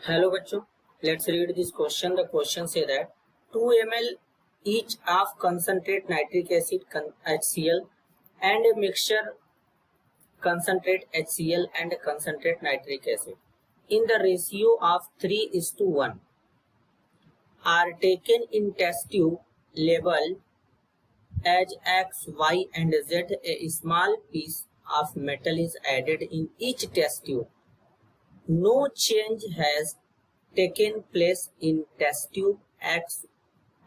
Hello बच्चों, let's read this question. The question say that 2 ml each of concentrate nitric acid HCl and a mixture concentrate HCl and concentrate nitric acid in the ratio of 3:1 are taken in test tube labeled as X, Y and Z. A small piece of metal is added in each test tube. No change has taken place in test tube X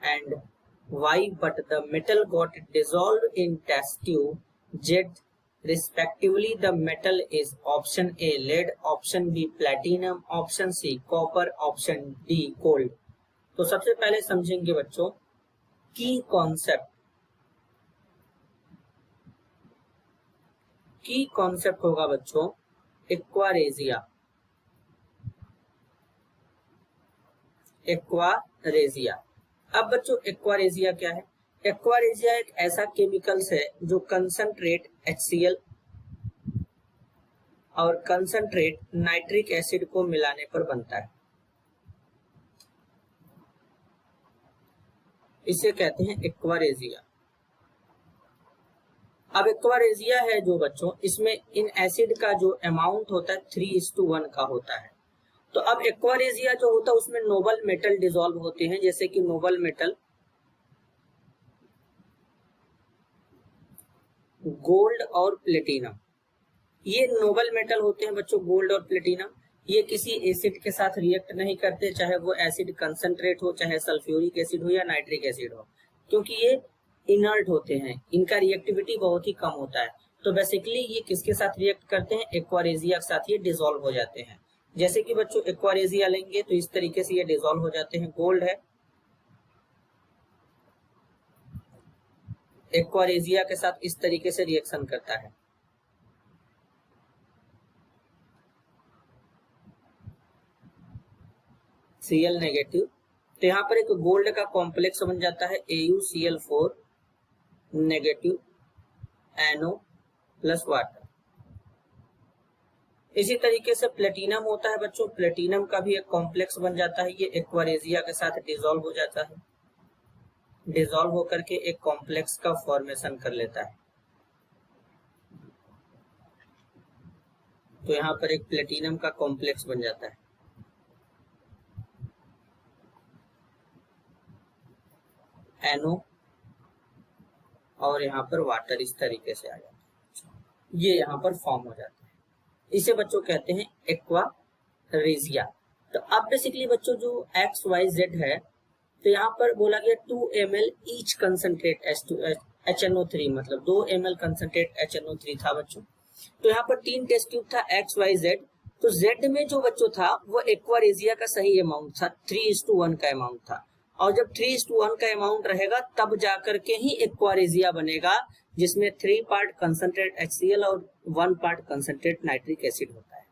and Y, but the metal got dissolved in test tube Z respectively. The metal is option A lead, option B platinum, option C copper, option D gold. तो सबसे पहले समझेंगे बच्चों की concept होगा बच्चों aqua regia. अब बच्चों एक्वारेजिया क्या है? एक्वारेजिया एक ऐसा केमिकल्स है जो कंसंट्रेट HCl और कंसंट्रेट नाइट्रिक एसिड को मिलाने पर बनता है। इसे कहते हैं एक्वारेजिया। अब एक्वारेजिया है जो बच्चों, इसमें इन एसिड का जो अमाउंट होता है 3:1 का होता है। तो अब एक्वारेजिया जो होता है उसमें नोबल मेटल डिसॉल्व होते हैं, जैसे कि नोबल मेटल गोल्ड और प्लेटिनम। ये नोबल मेटल होते हैं बच्चों गोल्ड और प्लेटिनम। ये किसी एसिड के साथ रिएक्ट नहीं करते, चाहे वो एसिड कंसंट्रेट हो, चाहे सल्फ्यूरिक एसिड हो या नाइट्रिक एसिड हो, क्योंकि ये इनर्ट होते हैं, इनका रिएक्टिविटी बहुत ही कम होता है। तो बेसिकली ये किसके साथ रिएक्ट करते हैं? एक्वारेजिया के साथ ये डिसॉल्व हो जाते हैं। जैसे कि बच्चों एक्वारेजिया लेंगे तो इस तरीके से ये डिसॉल्व हो जाते हैं। गोल्ड है, एक्वारेजिया के साथ इस तरीके से रिएक्शन करता है। Cl नेगेटिव, तो यहाँ पर एक गोल्ड का कॉम्प्लेक्स बन जाता है AuCl4 negative NO plus water. इसी तरीके से प्लेटिनम होता है बच्चों, प्लेटिनम का भी एक कॉम्प्लेक्स बन जाता है। ये एक्वारेजिया के साथ डिसॉल्व हो जाता है, डिसॉल्व होकर के एक कॉम्प्लेक्स का फॉर्मेशन कर लेता है। तो यहाँ पर एक प्लेटिनम का कॉम्प्लेक्स बन जाता है। NO और यहाँ पर वाटर इस तरीके से आ जाता है, ये यहाँ पर फॉर्म हो जाता है। इसे बच्चों कहते हैं एक्वारेजिया। तो अब बेसिकली बच्चों जो XYZ है, तो यहाँ पर बोला गया 2 ml ईच कंसंट्रेट HNO3, मतलब 2 ml कंसंट्रेट HNO3 था बच्चों। तो यहाँ पर 3 टेस्ट ट्यूब था XYZ। तो Z में जो बच्चों था वो एक्वारेजिया का सही अमाउंट था, 3:1 का अमाउंट था। और जब 3:1 का अमाउंट रहेगा तब जाकर के ही एक्वारेजिया बनेगा, जिसमें 3 पार्ट कंसंट्रेट HCl और 1 पार्ट कंसंट्रेट नाइट्रिक एसिड होता है,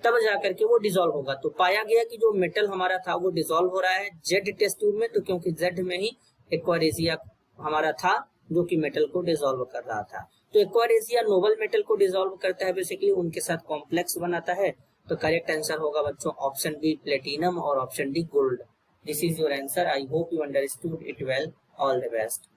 तब जाकर के वो डिसॉल्व होगा। तो पाया गया कि जो मेटल हमारा था वो डिसॉल्व हो रहा है Z टेस्ट ट्यूब में, तो क्योंकि Z में ही एक्वारेजिया हमारा था जो कि मेटल को डिसॉल्व कर रहा था। तो एक्वारेजिया नोबल मेटल को डिसॉल्व करता है, बेसिकली उनके साथ कॉम्प्लेक्स बनाता है। तो करेक्ट आंसर होगा बच्चों ऑप्शन बी प्लेटिनम और option D gold. This is your answer. I hope you understood it well. All the best.